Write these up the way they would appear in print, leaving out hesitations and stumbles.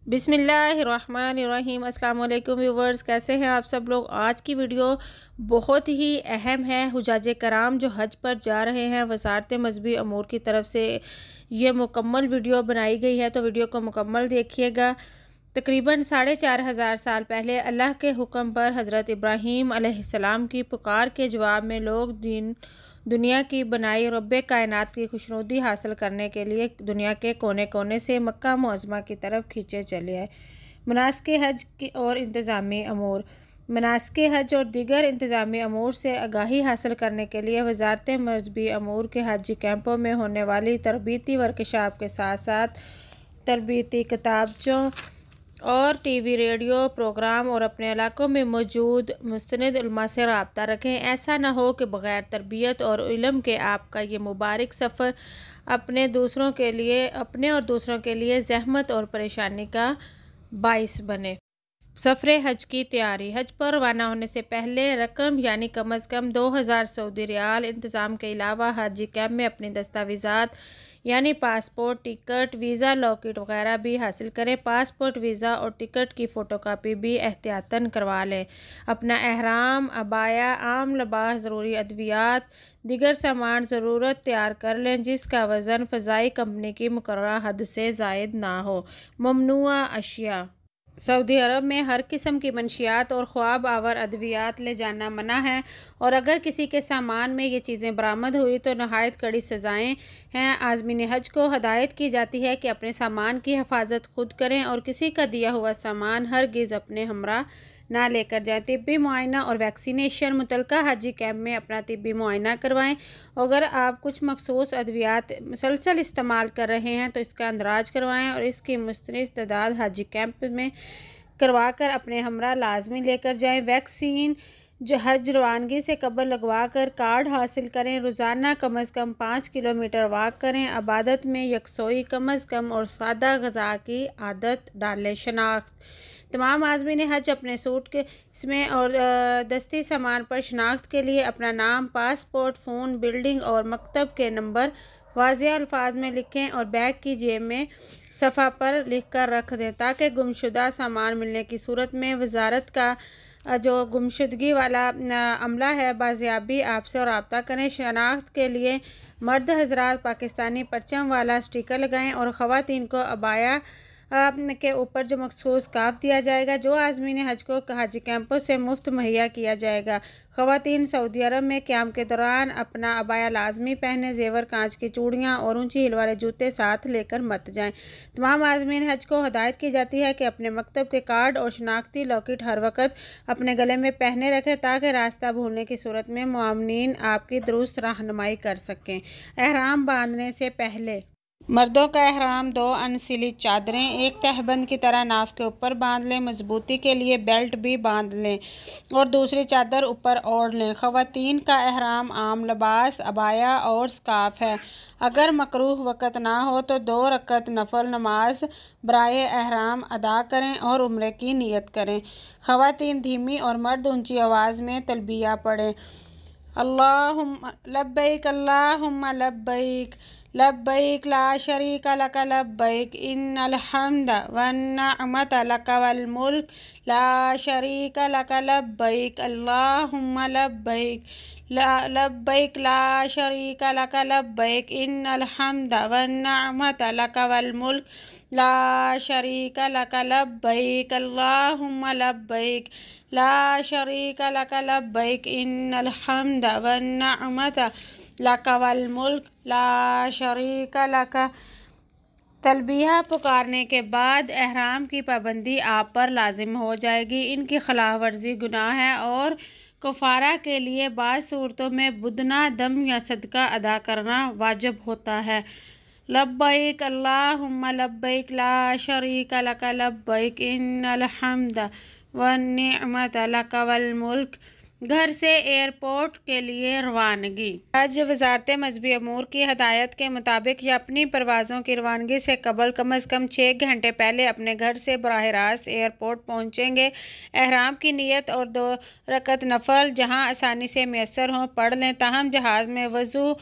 بسم اللہ الرحمن الرحیم۔ السلام علیکم ویورز، کیسے ہیں آپ سب لوگ؟ آج کی ویڈیو بہت ہی اہم ہے۔ حجاج کرام جو حج پر جا رہے ہیں، وزارت مذہبی امور کی طرف سے یہ مکمل ویڈیو بنائی گئی ہے، تو ویڈیو کو مکمل دیکھیے گا۔ تقریباً 4500 سال پہلے اللہ کے حکم پر حضرت ابراہیم علیہ السلام کی پکار کے جواب میں لوگ دنیا کی بنائی رب کائنات کی خوشنودی حاصل کرنے کے لیے دنیا کے کونے کونے سے مکہ معظمہ کی طرف کھینچے چلے آئے۔ مناسک حج اور انتظامی امور۔ مناسک حج اور دیگر انتظامی امور سے آگاہی حاصل کرنے کے لیے وزارت مذہبی امور کے حجی کیمپوں میں ہونے والی تربیتی ورکشاپ کے ساتھ ساتھ تربیتی کتابچوں اور ٹی وی ریڈیو پروگرام اور اپنے علاقوں میں موجود مستند علماء سے رابطہ رکھیں۔ ایسا نہ ہو کہ بغیر تربیت اور علم کے آپ کا یہ مبارک سفر اپنے اور دوسروں کے لیے زحمت اور پریشانی کا باعث بنے۔ سفر حج کی تیاری۔ حج پر روانہ ہونے سے پہلے رقم یعنی کم از کم 2000 سعودی ریال انتظام کے علاوہ حجی کیمپ میں اپنی دستاویزات یعنی پاسپورٹ، ٹکٹ، ویزا، لاکٹ وغیرہ بھی حاصل کریں۔ پاسپورٹ، ویزا اور ٹکٹ کی فوٹو کاپی بھی احتیاطاً کروا لیں۔ اپنا احرام، عبایا، عام لباس، ضروری ادویات، دیگر سامان ضرورت تیار کر لیں جس کا وزن فضائی کمپنی کی مقررہ حد سے زائد نہ ہو۔ ممنوعہ اشیاء۔ سعودی عرب میں ہر قسم کی منشیات اور خواب آور ادویات لے جانا منع ہے، اور اگر کسی کے سامان میں یہ چیزیں برآمد ہوئی تو نہایت کڑی سزائیں ہیں۔ عازمین حج کو ہدایت کی جاتی ہے کہ اپنے سامان کی حفاظت خود کریں اور کسی کا دیا ہوا سامان ہرگز اپنے ہمراہ نہ لے کر جائیں۔ طبی معائنہ اور ویکسینیشن۔ متعلقہ حجی کیمپ میں اپنا طبی معائنہ کروائیں۔ اگر آپ کچھ مخصوص ادویات مسلسل استعمال کر رہے ہیں تو اس کا اندراج کروائیں اور اس کی مستند تعداد حجی کیمپ میں کروا کر اپنے ہمراہ لازمی لے کر جائیں۔ ویکسین حج روانگی سے قبل لگوا کر کارڈ حاصل کریں۔ روزانہ کم از کم 5 کلومیٹر واک کریں۔ عبادت میں یکسوئی کم از کم اور سادہ غذا کی عادت ڈالیں۔ شناخت۔ تمام عازمین حج اپنے سوٹ کیس میں اور دستی سامان پر شناخت کے لیے اپنا نام، پاسپورٹ، فون، بلڈنگ اور مکتب کے نمبر واضح الفاظ میں لکھیں اور بیگ کی جیب میں صفحہ پر لکھ کر رکھ دیں تاکہ گمشدہ سامان ملنے کی صورت میں وزارت کا جو گمشدگی والا عملہ ہے بازیابی آپ سے رابطہ کریں۔ شناخت کے لیے مرد حضرات پاکستانی پرچم والا سٹیکر لگائیں اور خواتین کو عبایا کے اوپر جو مخصوص کاف دیا جائے گا جو عازمین حج کو حجی کیمپوں سے مفت مہیا کیا جائے گا۔ خواتین سعودی عرب میں قیام کے دوران اپنا عبایا لازمی پہنیں۔ زیور، کانچ کی چوڑیاں اور اونچی ہیل والے جوتے ساتھ لے کر مت جائیں۔ تمام عازمین حج کو ہدایت کی جاتی ہے کہ اپنے مکتب کے کارڈ اور شناختی لاکٹ ہر وقت اپنے گلے میں پہنے رکھیں تاکہ راستہ بھولنے کی صورت میں معاونین آپ کی درست رہنمائی کر سکیں۔ احرام باندھنے سے پہلے۔ مردوں کا احرام 2 انسلی چادریں ایک تہبند کی طرح ناف کے اوپر باندھ لیں۔ مضبوطی کے لیے بیلٹ بھی باندھ لیں اور دوسری چادر اوپر اوڑھ لیں۔ خواتین کا احرام عام لباس، عبایا اور سکارف ہے۔ اگر مکروہ وقت نہ ہو تو 2 رکعت نفل نماز برائے احرام ادا کریں اور عمرے کی نیت کریں۔ خواتین دھیمی اور مرد اونچی آواز میں تلبیہ پڑھیں۔ اللہم لبیک اللہم لبیک لبیک لا شریک لک لبیک ان الحمد والنعمت لک والملک لا شریک لک لبیک اللہم لبیک لبیک لا شریک لک لبیک ان الحمد والنعمت لک والملک لا شریک لک لبیک اللہم لبیک لا شریک لک لبیک ان الحمد والنعمت لک والملک لا شریک لک۔ تلبیہ پکارنے کے بعد احرام کی پابندی آپ پر لازم ہو جائے گی۔ ان کی خلاف ورزی گناہ ہے اور کفارہ کے لیے بعض صورتوں میں بدنہ دم یا صدقہ ادا کرنا واجب ہوتا ہے۔ لبیک اللہم لبیک لا شریک لک لبیک ان الحمد والنعمت لک والملک۔ گھر سے ایئرپورٹ کے لیے روانگی۔ حج وزارت مذہبی امور کی ہدایت کے مطابق یا اپنی پروازوں کی روانگی سے قبل کم از کم 6 گھنٹے پہلے اپنے گھر سے براہ راست ایئرپورٹ پہنچیں گے۔ احرام کی نیت اور 2 رکعت نفل جہاں آسانی سے میسر ہوں پڑھ لیں، تاہم جہاز میں وضو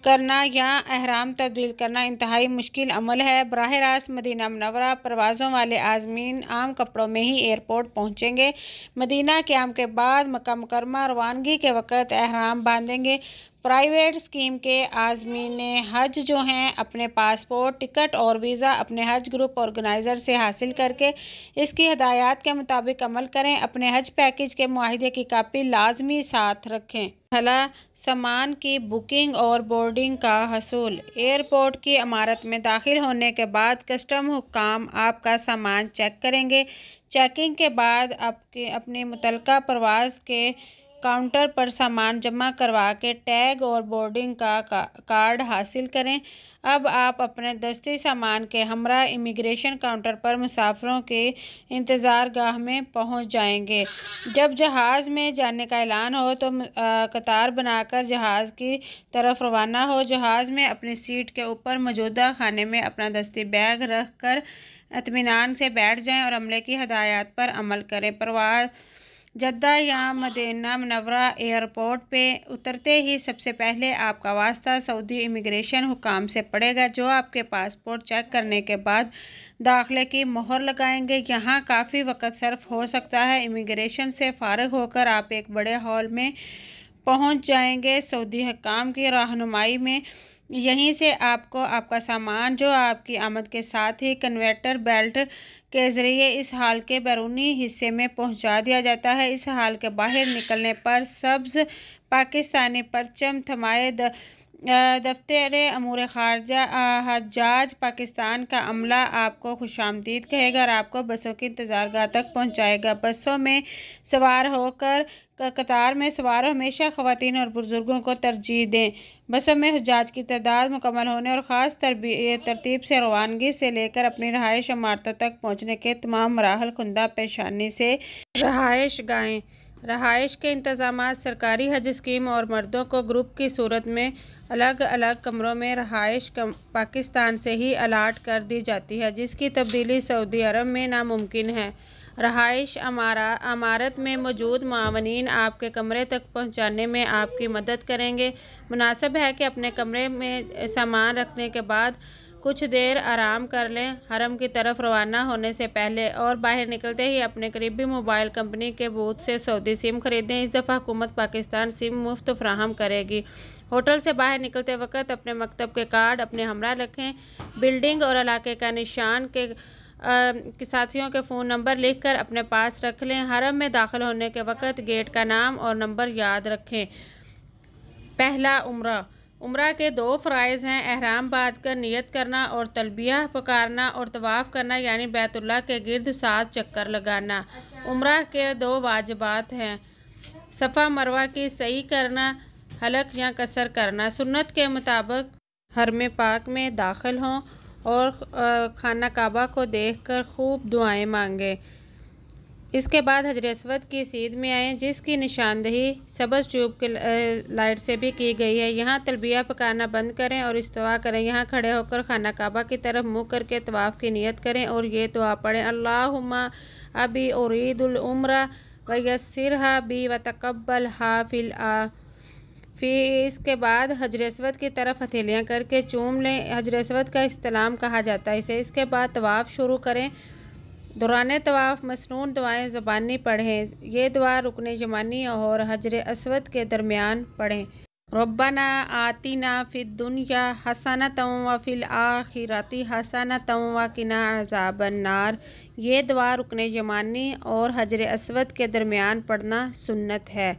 کرنا یا احرام تبدیل کرنا انتہائی مشکل عمل ہے۔ براہ راست مدینہ منورہ پروازوں والے عازمین عام کپڑوں میں ہی ایئرپورٹ پہنچیں گے۔ مدینہ قیام کے بعد مکہ مکرمہ روانگی کے وقت احرام باندھیں گے۔ پرائیویٹ اسکیم کے عازمین حج جو ہیں اپنے پاسپورٹ، ٹکٹ اور ویزا اپنے حج گروپ آرگنائزر سے حاصل کر کے اس کی ہدایات کے مطابق عمل کریں۔ اپنے حج پیکج کے معاہدے کی کاپی لازمی ساتھ رکھیں۔ مرحلہ سامان کی بکنگ اور بورڈنگ کا حصول۔ ایئرپورٹ کی عمارت میں داخل ہونے کے بعد کسٹم حکام آپ کا سامان چیک کریں گے۔ چیکنگ کے بعد اپنی متعلقہ پرواز کے کاؤنٹر پر سامان جمع کروا کے ٹیگ اور بورڈنگ کا کارڈ حاصل کریں۔ اب آپ اپنے دستی سامان کے ہمراہ امیگریشن کاؤنٹر پر مسافروں کے انتظار گاہ میں پہنچ جائیں گے۔ جب جہاز میں جانے کا اعلان ہو تو قطار بنا کر جہاز کی طرف روانہ ہو۔ جہاز میں اپنی سیٹ کے اوپر موجودہ خانے میں اپنا دستی بیگ رکھ کر اطمینان سے بیٹھ جائیں اور عملے کی ہدایات پر عمل کریں۔ پرواز جدہ یا مدینہ منورہ ایئرپورٹ پہ اترتے ہی سب سے پہلے آپ کا واسطہ سعودی امیگریشن حکام سے پڑے گا، جو آپ کے پاسپورٹ چیک کرنے کے بعد داخلے کی مہر لگائیں گے۔ یہاں کافی وقت صرف ہو سکتا ہے۔ امیگریشن سے فارغ ہو کر آپ ایک بڑے ہال میں پہنچ جائیں گے سعودی حکام کی رہنمائی میں۔ یہیں سے آپ کو آپ کا سامان، جو آپ کی آمد کے ساتھ ہی کنویئر بیلٹ کے ذریعے اس ہال کے بیرونی حصے میں پہنچا دیا جاتا ہے۔ اس ہال کے باہر نکلنے پر سبز پاکستانی پرچم تھمائے دفتر امور خارجہ حجاج پاکستان کا عملہ آپ کو خوش آمدید کہے گا اور آپ کو بسوں کی انتظار گاہ تک پہنچائے گا۔ بسوں میں سوار ہو کر قطار میں سوار ہمیشہ خواتین اور بزرگوں کو ترجیح دیں۔ بسوں میں حجاج کی تعداد مکمل ہونے اور خاص ترتیب سے روانگی سے لے کر اپنی رہائش عمارتوں تک پہنچنے کے تمام مراحل خندہ پیشانی سے رہائش گاہیں۔ رہائش کے انتظامات۔ سرکاری حج اسکیم اور مردوں کو گروپ کی صورت میں الگ الگ کمروں میں رہائش پاکستان سے ہی الاٹ کر دی جاتی ہے، جس کی تبدیلی سعودی عرب میں ناممکن ہے۔ رہائش عمارت میں موجود معاونین آپ کے کمرے تک پہنچانے میں آپ کی مدد کریں گے۔ مناسب ہے کہ اپنے کمرے میں سامان رکھنے کے بعد کچھ دیر آرام کر لیں۔ حرم کی طرف روانہ ہونے سے پہلے اور باہر نکلتے ہی اپنے قریبی موبائل کمپنی کے بوتھ سے سعودی سم خریدیں۔ اس دفعہ حکومت پاکستان سم مفت فراہم کرے گی۔ ہوٹل سے باہر نکلتے وقت اپنے مکتب کے کارڈ اپنے ہمراہ رکھیں۔ بلڈنگ اور علاقے کا نشان کے ساتھیوں کے فون نمبر لکھ کر اپنے پاس رکھ لیں۔ حرم میں داخل ہونے کے وقت گیٹ کا نام اور نمبر یاد رکھیں۔ پہلا عمرہ۔ عمرہ کے 2 فرائض ہیں: احرام باندھ کر نیت کرنا اور تلبیہ پکارنا اور طواف کرنا یعنی بیت اللہ کے گرد 7 چکر لگانا۔ عمرہ کے 2 واجبات ہیں: صفا مروہ کی سعی کرنا، حلق یا قصر کرنا۔ سنت کے مطابق حرم پاک میں داخل ہوں اور خانہ کعبہ کو دیکھ کر خوب دعائیں مانگیں۔ اس کے بعد حجر اسود کی سیدھ میں آئیں، جس کی نشاندہی سبز ٹیوب کی لائٹ سے بھی کی گئی ہے۔ یہاں تلبیہ پکارنا بند کریں اور استوا کریں۔ یہاں کھڑے ہو کر خانہ کعبہ کی طرف منہ کر کے طواف کی نیت کریں اور یہ دعا پڑھیں: اللہم ابی ارید العمرہ ویسرھا بی وتقبلھا فی اس کے بعد حجر اسود کی طرف ہتھیلیاں کر کے چوم لیں۔ حجر اسود کا استلام کہا جاتا ہے اسے۔ اس کے بعد طواف شروع کریں۔ دوران طواف مسنون دعائیں زبانی پڑھیں۔ یہ دعا رکن یمانی اور حجر اسود کے درمیان پڑھیں: ربنا آتنا فی الدنیا حسنۃ وفی الآخرۃ حسنۃ وقنا عذاب النار۔ یہ دعا رکن یمانی اور حجر اسود کے درمیان پڑھنا سنت ہے۔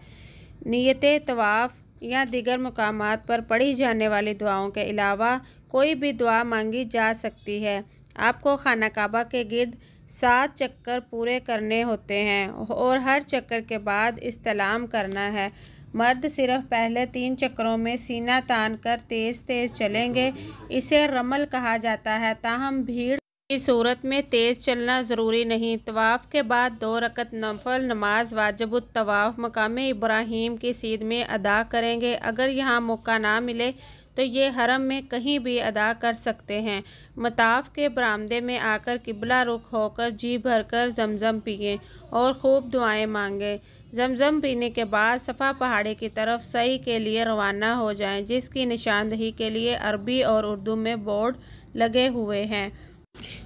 نیت طواف یا دیگر مقامات پر پڑھی جانے والی دعاؤں کے علاوہ کوئی بھی دعا مانگی جا سکتی ہے۔ آپ کو خانہ کعبہ کے گرد 7 چکر پورے کرنے ہوتے ہیں اور ہر چکر کے بعد استلام کرنا ہے۔ مرد صرف پہلے 3 چکروں میں سینہ تان کر تیز تیز چلیں گے۔ اسے رمل کہا جاتا ہے، تاہم بھیڑ کی صورت میں تیز چلنا ضروری نہیں۔ طواف کے بعد 2 رکعت نفل نماز واجب الطواف مقام ابراہیم کی سیدھ میں ادا کریں گے۔ اگر یہاں موقع نہ ملے تو یہ حرم میں کہیں بھی ادا کر سکتے ہیں۔ مطاف کے برآمدے میں آ کر قبلہ رخ ہو کر جی بھر کر زمزم پئیں اور خوب دعائیں مانگیں۔ زمزم پینے کے بعد صفا پہاڑی کی طرف سعی کے لیے روانہ ہو جائیں، جس کی نشاندہی کے لیے عربی اور اردو میں بورڈ لگے ہوئے ہیں۔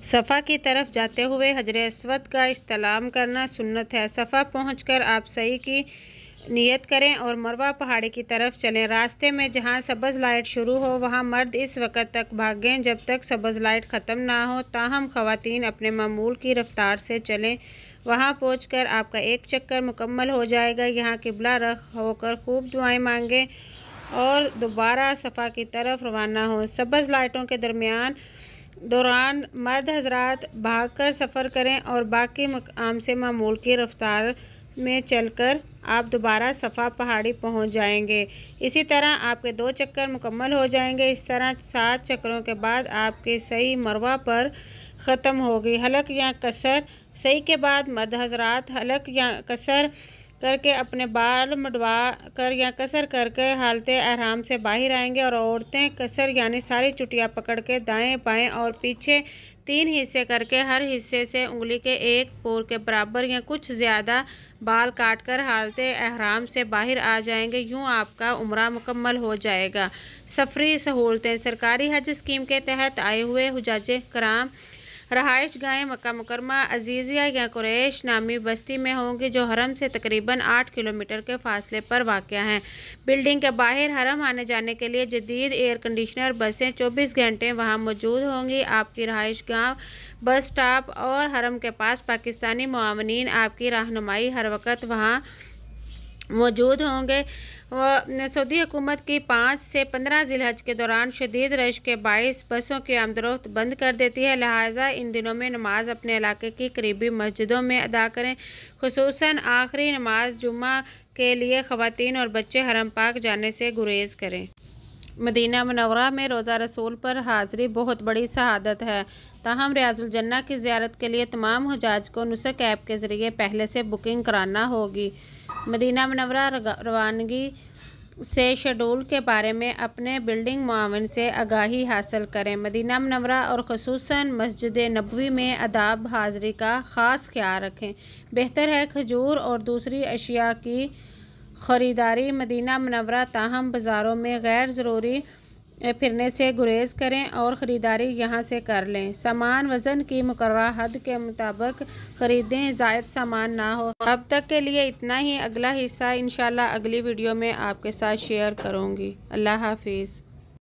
صفا کی طرف جاتے ہوئے حجر اسود کا استلام کرنا سنت ہے۔ صفا پہنچ کر آپ سعی کی نیت کریں اور مروہ پہاڑی کی طرف چلیں۔ راستے میں جہاں سبز لائٹ شروع ہو وہاں مرد اس وقت تک بھاگیں جب تک سبز لائٹ ختم نہ ہو، تاہم خواتین اپنے معمول کی رفتار سے چلیں۔ وہاں پہنچ کر آپ کا ایک چکر مکمل ہو جائے گا۔ یہاں قبلہ رخ ہو کر خوب دعائیں مانگیں اور دوبارہ صفا کی طرف روانہ ہوں۔ سبز لائٹوں کے دوران مرد حضرات بھاگ کر سفر کریں اور باقی مقام سے معمول کی رفتار میں چل کر آپ دوبارہ صفا پہاڑی پہنچ جائیں گے۔ اسی طرح آپ کے 2 چکر مکمل ہو جائیں گے۔ اس طرح 7 چکروں کے بعد آپ کی سعی مروہ پر ختم ہوگی۔ حلق یا قصر: سعی کے بعد مرد حضرات حلق یا قصر کر کے اپنے بال مڈوا کر یا قصر کر کے حالت احرام سے باہر آئیں گے اور عورتیں قصر یعنی ساری چٹیاں پکڑ کے دائیں بائیں اور پیچھے 3 حصے کر کے ہر حصے سے انگلی کے 1 پور کے برابر یا کچھ زیادہ بال کاٹ کر حالت احرام سے باہر آ جائیں گے۔ یوں آپ کا عمرہ مکمل ہو جائے گا۔ سفری سہولتیں: سرکاری حج اسکیم کے تحت آئے ہوئے حجاج کرام رہائش گاہیں مکہ مکرمہ عزیزیہ یا قریش نامی بستی میں ہوں گی، جو حرم سے تقریباً 8 کلومیٹر کے فاصلے پر واقع ہے۔ بلڈنگ کے باہر حرم آنے جانے کے لیے جدید ایئر کنڈیشنر بسیں 24 گھنٹے وہاں موجود ہوں گی۔ آپ کی رہائش گاہ، بس اسٹاپ اور حرم کے پاس پاکستانی معاونین آپ کی رہنمائی ہر وقت وہاں موجود ہوں گے۔ سعودی حکومت کی 5 سے 15 ذی الحج کے دوران شدید رش کے باعث بسوں کی آمد و رفت بند کر دیتی ہے، لہٰذا ان دنوں میں نماز اپنے علاقے کی قریبی مسجدوں میں ادا کریں۔ خصوصاً آخری نماز جمعہ کے لیے خواتین اور بچے حرم پاک جانے سے گریز کریں۔ مدینہ منورہ میں روضہ رسول پر حاضری بہت بڑی سعادت ہے، تاہم ریاض الجنہ کی زیارت کے لیے تمام حجاج کو نسک ایپ کے ذریعے پہلے سے بکنگ کرانا ہوگی۔ مدینہ منورہ روانگی سے شیڈول کے بارے میں اپنے بلڈنگ معاون سے آگاہی حاصل کریں۔ مدینہ منورہ اور خصوصاً مسجد نبوی میں آداب حاضری کا خاص خیال رکھیں۔ بہتر ہے کھجور اور دوسری اشیاء کی خریداری مدینہ منورہ، تاہم بازاروں میں غیر ضروری پھرنے سے گریز کریں اور خریداری یہاں سے کر لیں۔ سامان وزن کی مقررہ حد کے مطابق خریدیں، زائد سامان نہ ہو۔ اب تک کے لیے اتنا ہی۔ اگلا حصہ انشاءاللہ اگلی ویڈیو میں آپ کے ساتھ شیئر کروں گی۔ اللہ حافظ۔